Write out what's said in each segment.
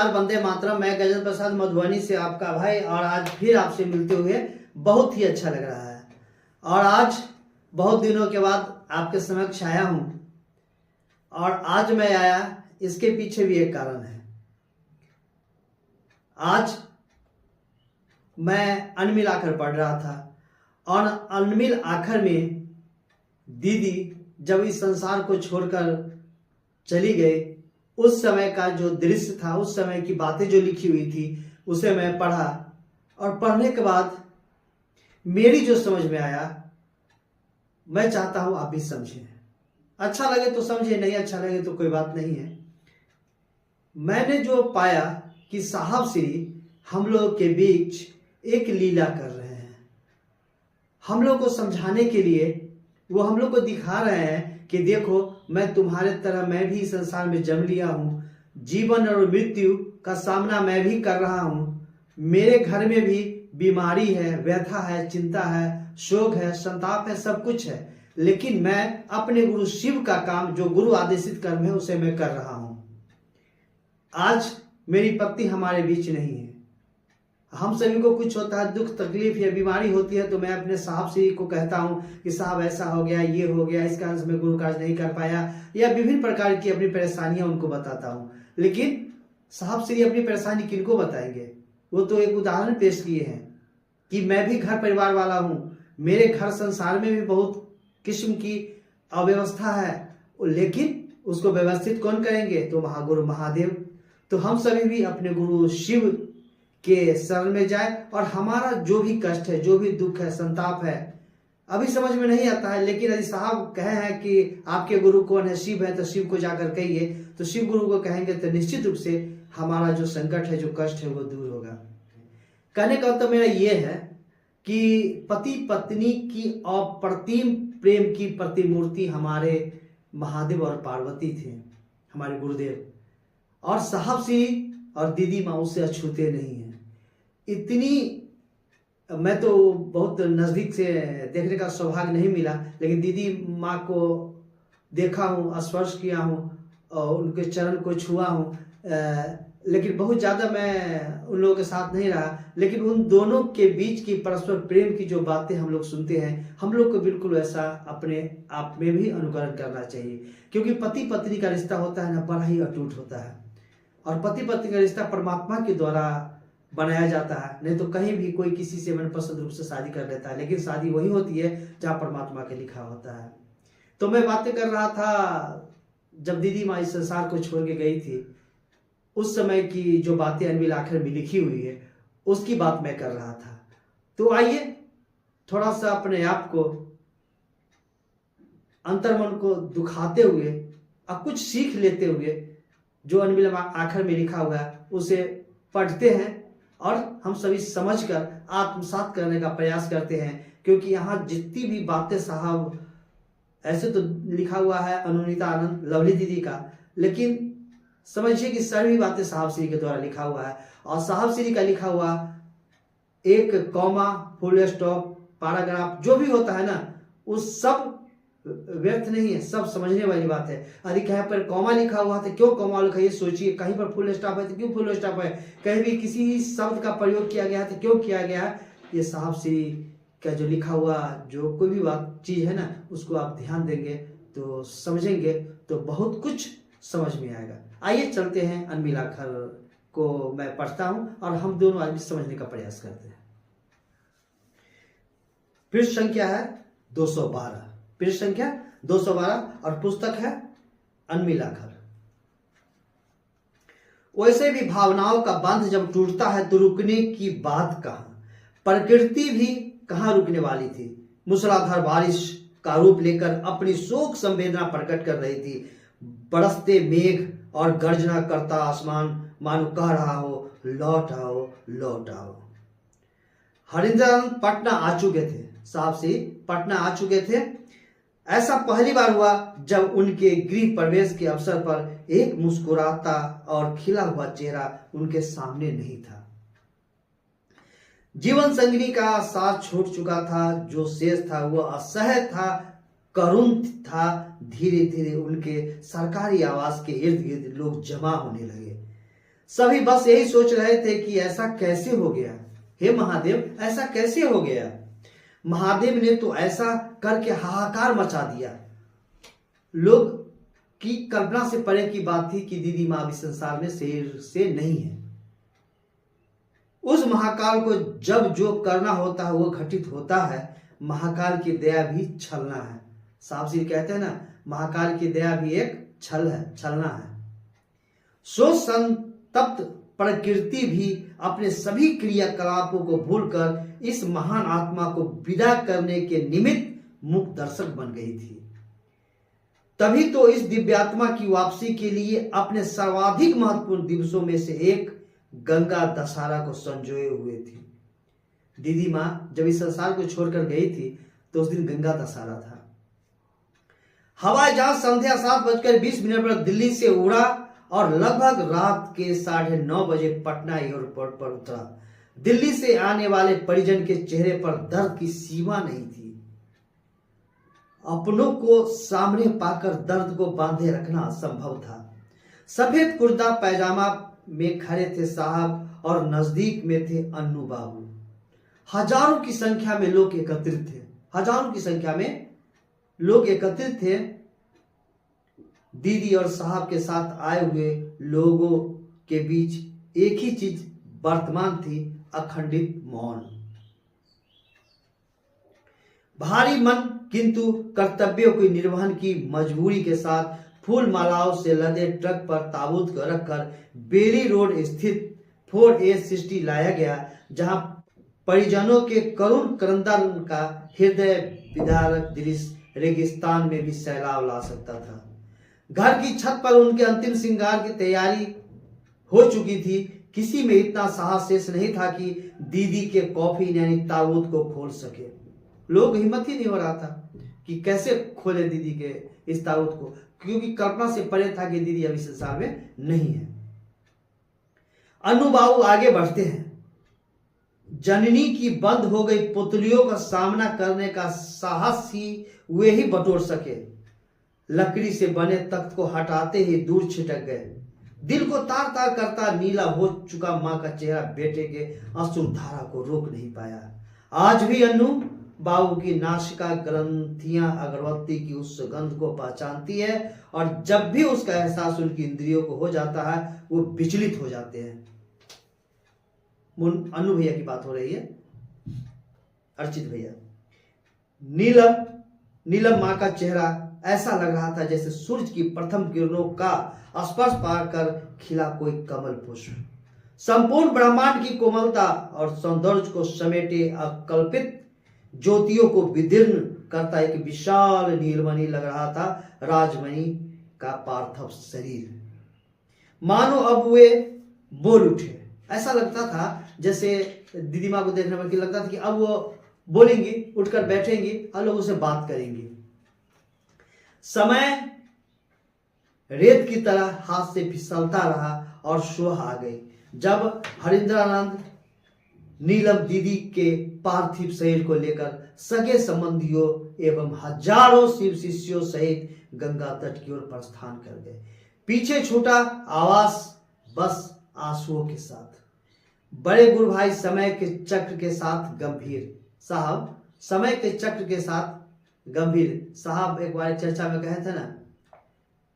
नमस्कार, वंदे मातरम। मैं गजेंद्र प्रसाद मधुबनी से आपका भाई, और आज फिर आपसे मिलते हुए बहुत ही अच्छा लग रहा है। और आज बहुत दिनों के बाद आपके समक्ष आया हूं, और आज मैं आया इसके पीछे भी एक कारण है। आज मैं अनमिल आखर पढ़ रहा था, और अनमिल आखर में दीदी जब इस संसार को छोड़कर चली गई, उस समय का जो दृश्य था, उस समय की बातें जो लिखी हुई थी, उसे मैं पढ़ा। और पढ़ने के बाद मेरी जो समझ में आया, मैं चाहता हूं आप भी समझें। अच्छा लगे तो समझे, नहीं अच्छा लगे तो कोई बात नहीं है। मैंने जो पाया कि साहब श्री हम लोग के बीच एक लीला कर रहे हैं। हम लोग को समझाने के लिए वो हम लोग को दिखा रहे हैं कि देखो, मैं तुम्हारे तरह मैं भी संसार में जन्म लिया हूं, जीवन और मृत्यु का सामना मैं भी कर रहा हूं। मेरे घर में भी बीमारी है, व्यथा है, चिंता है, शोक है, संताप है, सब कुछ है, लेकिन मैं अपने गुरु शिव का काम, जो गुरु आदेशित कर्म है, उसे मैं कर रहा हूं। आज मेरी पत्नी हमारे बीच नहीं है। हम सभी को कुछ होता है, दुख तकलीफ या बीमारी होती है, तो मैं अपने साहब श्री को कहता हूं कि साहब ऐसा हो गया, ये हो गया, इस कारण से मैं गुरु कार्य नहीं कर पाया, या विभिन्न प्रकार की अपनी परेशानियां उनको बताता हूं। लेकिन साहब श्री अपनी परेशानी किनको बताएंगे? वो तो एक उदाहरण पेश किए हैं कि मैं भी घर परिवार वाला हूं, मेरे घर संसार में भी बहुत किस्म की अव्यवस्था है, लेकिन उसको व्यवस्थित कौन करेंगे? तो महागुरु महादेव। तो हम सभी भी अपने गुरु शिव के शरण में जाए, और हमारा जो भी कष्ट है, जो भी दुख है, संताप है, अभी समझ में नहीं आता है, लेकिन यदि साहब कहे हैं कि आपके गुरु कौन है, शिव है, तो शिव को जाकर कहिए, तो शिव गुरु को कहेंगे तो निश्चित रूप से हमारा जो संकट है, जो कष्ट है, वो दूर होगा। कहने का मतलब मेरा ये है कि पति पत्नी की अप्रतिम प्रेम की प्रतिमूर्ति हमारे महादेव और पार्वती थे, हमारे गुरुदेव। और साहब श्री और दीदी माँ उससे अछूते नहीं है। इतनी, मैं तो बहुत नज़दीक से देखने का सौभाग्य नहीं मिला, लेकिन दीदी माँ को देखा हूँ, स्पर्श किया हूँ, और उनके चरण को छुआ हूँ, लेकिन बहुत ज़्यादा मैं उन लोगों के साथ नहीं रहा। लेकिन उन दोनों के बीच की परस्पर प्रेम की जो बातें हम लोग सुनते हैं, हम लोग को बिल्कुल ऐसा अपने आप में भी अनुकरण करना चाहिए, क्योंकि पति पत्नी का रिश्ता होता है ना, बड़ा ही अटूट होता है। और पति पत्नी का रिश्ता परमात्मा के द्वारा बनाया जाता है, नहीं तो कहीं भी कोई किसी से मनपसंद रूप से शादी कर लेता है, लेकिन शादी वही होती है जहाँ परमात्मा के लिखा होता है। तो मैं बातें कर रहा था, जब दीदी माँ इस संसार को छोड़ के गई थी, उस समय की जो बातें अनमिल आखिर में लिखी हुई है, उसकी बात मैं कर रहा था। तो आइए थोड़ा सा अपने आप को, अंतर्मन को दुखाते हुए और कुछ सीख लेते हुए, जो अनमिल आखिर में लिखा हुआ है, उसे पढ़ते हैं, और हम सभी समझकर आत्मसात करने का प्रयास करते हैं। क्योंकि यहाँ जितनी भी बातें साहब, ऐसे तो लिखा हुआ है अनुनीता आनंद लवली दीदी का, लेकिन समझिए कि सभी बातें साहब श्री के द्वारा लिखा हुआ है। और साहब श्री का लिखा हुआ एक कॉमा, फुल स्टॉप, पैराग्राफ जो भी होता है ना, उस सब व्यर्थ नहीं है, सब समझने वाली बात है। यदि कहीं पर कॉमा लिखा हुआ है तो क्यों कॉमा लिखा, ये सोचिए। कहीं पर फुल स्टॉप है तो क्यों फुल स्टॉप है, कहीं भी किसी शब्द का प्रयोग किया गया है तो क्यों किया गया है। ये साहब श्री का जो लिखा हुआ, जो कोई भी बात चीज है ना, उसको आप ध्यान देंगे तो समझेंगे, तो बहुत कुछ समझ में आएगा। आइए चलते हैं, अनमिल आखर को मैं पढ़ता हूं, और हम दोनों आज भी समझने का प्रयास करते हैं। पृष्ठ संख्या है 212, पृष्ठ संख्या 212, और पुस्तक है अनमिल आखर। वैसे भी भावनाओं का बंध जब टूटता है तो रुकने की बात कहां। प्रकृति भी कहां रुकने वाली थी। मूसलाधार बारिश का रूप लेकर अपनी शोक संवेदना प्रकट कर रही थी। बरसते मेघ और गर्जना करता आसमान मानो कह रहा हो, लौट आओ, लौट आओ। हरिंदर पटना आ चुके थे, साहब श्री पटना आ चुके थे। ऐसा पहली बार हुआ जब उनके गृह प्रवेश के अवसर पर एक मुस्कुराता और खिला हुआ चेहरा उनके सामने नहीं था। जीवन संगिनी का साथ छूट चुका था, जो शेष था वह असह्य था, करुण था। धीरे धीरे उनके सरकारी आवास के इर्द गिर्द लोग जमा होने लगे। सभी बस यही सोच रहे थे कि ऐसा कैसे हो गया, हे महादेव ऐसा कैसे हो गया। महादेव ने तो ऐसा करके हाहाकार मचा दिया। लोग की कल्पना से परे की बात थी कि दीदी माँ इस संसार में शरीर से नहीं है। उस महाकाल को जब जो करना होता है वो घटित होता है। महाकाल की दया भी छलना है। साहब जी कहते हैं ना, महाकाल की दया भी एक छल है, छलना है। सो संतप्त प्रकृति भी अपने सभी क्रियाकलापों को भूलकर इस महान आत्मा को विदा करने के निमित्त मुख दर्शक बन गई थी। तभी तो इस दिव्यात्मा की वापसी के लिए अपने सर्वाधिक महत्वपूर्ण दिवसों में से एक गंगा दशहरा को संजोए हुए थी। दीदी माँ जब इस संसार को छोड़कर गई थी तो उस दिन गंगा दशहरा था। हवाई जहाज संध्या 7:20 पर दिल्ली से उड़ा और लगभग रात के 9:30 बजे पटना एयरपोर्ट पर उतरा। दिल्ली से आने वाले परिजन के चेहरे पर दर्द की सीमा नहीं थी। अपनों को सामने पाकर दर्द को बांधे रखना असंभव था। सफेद कुर्ता पैजामा में खड़े थे साहब और नजदीक में थे अन्नू बाबू। हजारों की संख्या में लोग एकत्रित थे। हजारों की संख्या में लोग एकत्रित थे। दीदी और साहब के साथ आए हुए लोगों के बीच एक ही चीज वर्तमान थी, अखंडित मौन। भारी मन किंतु कर्तव्यों के निर्वहन की मजबूरी के साथ फूल मालाओं से लदे ट्रक पर ताबूत को रखकर बेली रोड स्थित 4A60 लाया गया, जहां परिजनों के करुण क्रंदन का हृदय विदारक दृश्य रेगिस्तान में भी सैलाब ला सकता था। घर की छत पर उनके अंतिम श्रृंगार की तैयारी हो चुकी थी। किसी में इतना साहस शेष नहीं था कि दीदी के कॉफी यानी ताबूत को खोल सके। लोग हिम्मत ही नहीं हो रहा था कि कैसे खोले दीदी के इस ताबूत को, क्योंकि कल्पना से परे था कि दीदी अभी संसार में नहीं है। अन्नू बाबू आगे बढ़ते हैं। जननी की बंद हो गई पुतलियों का सामना करने का साहस ही वे ही बटोर सके। लकड़ी से बने तख्त को हटाते ही दूर छिटक गए। दिल को तार तार करता नीला हो चुका मां का चेहरा बेटे के अश्रु धारा को रोक नहीं पाया। आज भी अन्नू बाबू की नासिका ग्रंथियां अगरबत्ती की उस सुगंध को पहचानती है और जब भी उसका एहसास उनकी इंद्रियों को हो जाता है वो विचलित हो जाते हैं। अन्नू भैया की बात हो रही है, अर्चित भैया। नीलम मां का चेहरा ऐसा लग रहा था जैसे सूरज की प्रथम किरणों का स्पर्श पाकर खिला कोई कमल पुष्प। संपूर्ण ब्रह्मांड की कोमलता और सौंदर्य को समेटे अकल्पित ज्योतियों को विदीर्ण करता एक विशाल नीलमणि लग रहा था राजमणि का पार्थिव शरीर। मानो अब वे बोल उठे। ऐसा लगता था जैसे दीदी माँ को देखने पर लगता था कि अब वो बोलेंगी, उठकर बैठेंगी और लोग उससे बात करेंगी। समय रेत की तरह हाथ से फिसलता रहा और सुबह आ गई जब हरिंद्रानंद नीलम दीदी के पार्थिव शरीर को लेकर सगे संबंधियों एवं हजारों शिव शिष्यों सहित गंगा तट की ओर प्रस्थान कर गए। पीछे छूटा आवास बस आंसुओं के साथ। बड़े गुरु भाई समय के चक्र के साथ गंभीर साहब, समय के चक्र के साथ गंभीर साहब एक बार चर्चा में कहे थे ना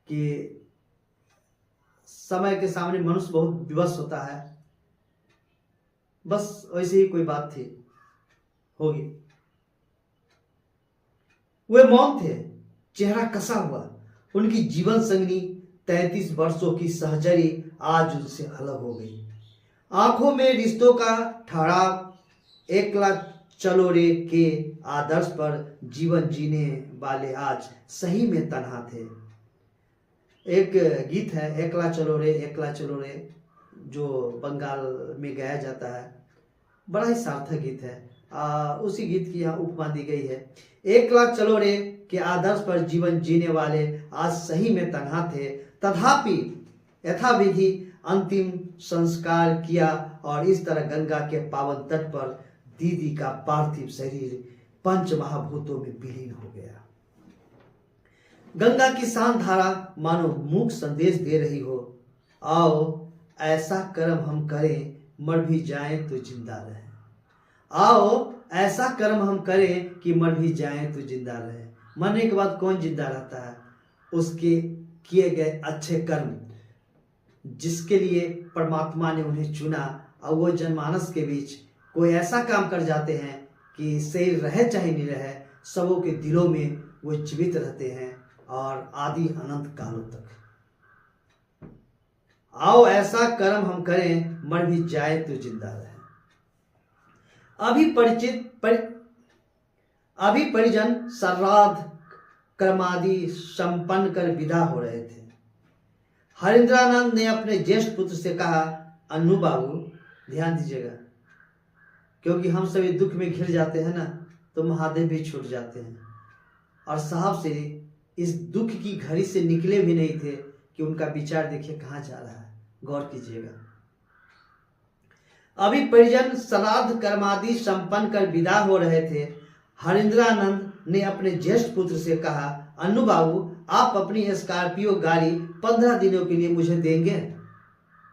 कि समय के सामने मनुष्य बहुत विवश होता है। बस वैसे ही कोई बात थी, होगी। वे मौन थे, चेहरा कसा हुआ। उनकी जीवन संगनी 33 वर्षों की सहचरी आज उनसे अलग हो गई। आंखों में रिश्तों का ठहराव, एकला चलो रे के आदर्श पर जीवन जीने वाले आज सही में तन्हा थे। एक गीत है एकला चलो रे, जो बंगाल में गाया जाता है। बड़ा ही सार्थक गीत है। उसी गीत की यहाँ उपमा दी गई है। एकला चलो रे के आदर्श पर जीवन जीने वाले आज सही में तन्हा थे, तथापि यथाविधि अंतिम संस्कार किया और इस तरह गंगा के पावन तट पर दीदी का पार्थिव शरीर पंच महाभूतों में विलीन हो गया। गंगा की शांत धारा मानो मूक संदेश दे रही हो, आओ ऐसा कर्म हम करें मर भी जाएं तो जिंदा रहें। आओ ऐसा कर्म हम करें कि मर भी जाएं तो जिंदा रहें। मरने के बाद कौन जिंदा रहता है? उसके किए गए अच्छे कर्म, जिसके लिए परमात्मा ने उन्हें चुना, और वो जनमानस के बीच कोई ऐसा काम कर जाते हैं कि शरीर रहे चाहे नहीं रहे, सबों के दिलों में वो जीवित रहते हैं और आदि अनंत कालों तक। आओ ऐसा कर्म हम करें मर भी जाए तो जिंदा रहे। अभी परिजन श्राद्ध कर्मादि संपन्न कर विदा हो रहे थे। हरिंद्रानंद ने अपने ज्येष्ठ पुत्र से कहा, अन्नू बाबू ध्यान दीजिएगा, क्योंकि हम सभी दुख में घिर जाते हैं ना, तो महादेव भी छूट जाते हैं। और साहब से इस दुख की घड़ी से निकले भी नहीं थे कि उनका विचार देखिए कहाँ जा रहा है, गौर कीजिएगा। अभी परिजन श्राद्ध कर्मादि संपन्न कर विदा हो रहे थे। हरिंद्रानंद ने अपने ज्येष्ठ पुत्र से कहा, अन्नू बाबू आप अपनी स्कॉर्पियो गाड़ी 15 दिनों के लिए मुझे देंगे।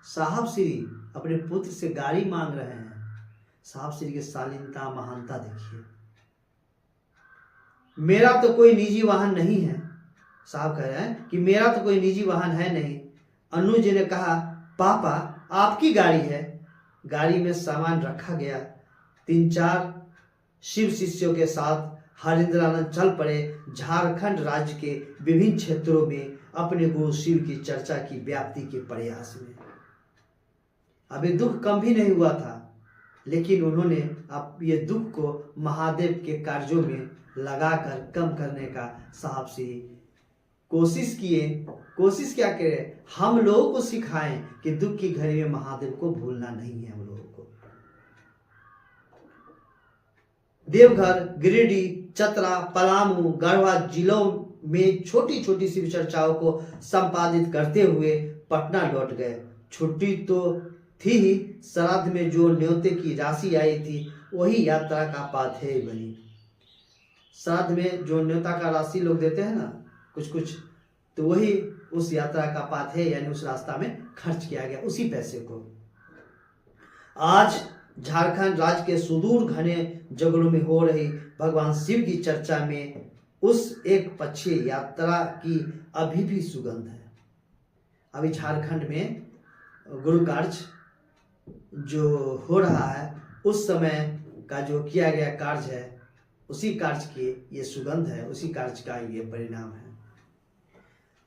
साहब श्री अपने पुत्र से गाड़ी मांग रहे हैं। साहब श्री की शालीनता महानता देखिए। मेरा तो कोई निजी वाहन नहीं है। साहब कह रहे हैं कि मेरा तो कोई निजी वाहन है नहीं। अन्नू जी ने कहा, पापा आपकी गाड़ी है। गाड़ी में सामान रखा गया। 3-4 शिव शिष्यों के साथ हरिंद्रानंद चल पड़े झारखंड राज्य के विभिन्न क्षेत्रों में अपने गुरु शिव की चर्चा की व्याप्ति के प्रयास में। अभी दुख कम भी नहीं हुआ था, लेकिन उन्होंने अब ये दुख को महादेव के कार्यों में लगाकर कम करने का साहब से कोशिश किए। कोशिश क्या करें, हम लोगों को सिखाएं कि दुख की घड़ी में महादेव को भूलना नहीं है। हम लोगों को देवघर, गिरिडीह, चतरा, पलामू, गढ़वा जिलों में छोटी छोटी शिव चर्चाओं को संपादित करते हुए पटना लौट गए। छुट्टी तो थी ही, श्राद्ध में जो न्योते की राशि आई थी वही यात्रा का पाथेय बनी। श्राद्ध में जो न्योता का राशि लोग देते हैं ना कुछ कुछ, तो वही उस यात्रा का पाथेय यानी उस रास्ता में खर्च किया गया, उसी पैसे को। आज झारखंड राज्य के सुदूर घने जंगलों में हो रही भगवान शिव की चर्चा में उस एक पक्षीय यात्रा की अभी भी सुगंध है। अभी झारखंड में गुरु कार्य जो हो रहा है, उस समय का जो किया गया कार्य है, उसी कार्य की ये सुगंध है, उसी कार्य का ये परिणाम है।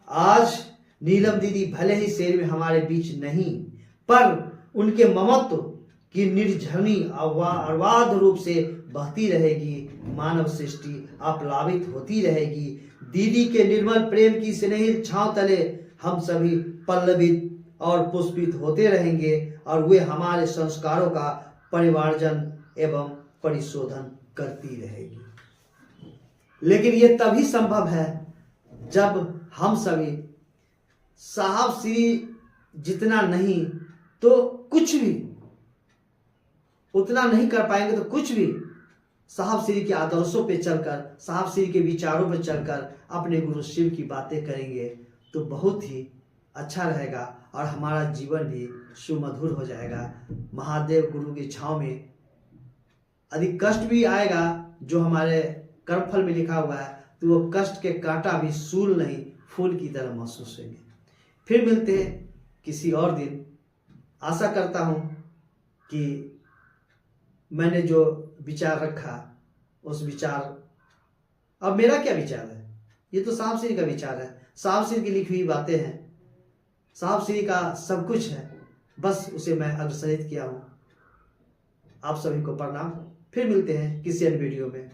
आज नीलम दीदी भले ही शहर में हमारे बीच नहीं, पर उनके ममत्व की निर्झरनी अबाध रूप से बहती रहेगी। मानव सृष्टि अप्लावित होती रहेगी। दीदी के निर्मल प्रेम की स्नेहित छांव तले हम सभी पल्लवित और पुष्पित होते रहेंगे, और वे हमारे संस्कारों का परिवारजन एवं परिशोधन करती रहेगी। लेकिन ये तभी संभव है जब हम सभी साहब श्री जितना नहीं तो कुछ भी, उतना नहीं कर पाएंगे तो कुछ भी साहब श्री के आदर्शों पे चलकर, साहब श्री के विचारों पे चलकर अपने गुरु शिव की बातें करेंगे तो बहुत ही अच्छा रहेगा और हमारा जीवन भी सुमधुर हो जाएगा। महादेव गुरु की छांव में अधिक कष्ट भी आएगा जो हमारे कर्मफल में लिखा हुआ है, तो वो कष्ट के कांटा भी सूल नहीं फूल की तरह महसूस होंगे। फिर मिलते हैं किसी और दिन। आशा करता हूं कि मैंने जो विचार रखा उस विचार, अब मेरा क्या विचार है, ये तो साहब श्री का विचार है, साहब श्री की लिखी हुई बातें हैं, साहब श्री का सब कुछ है, बस उसे मैं अग्रसरित किया हूं। आप सभी को प्रणाम। फिर मिलते हैं किसी अन्य वीडियो में।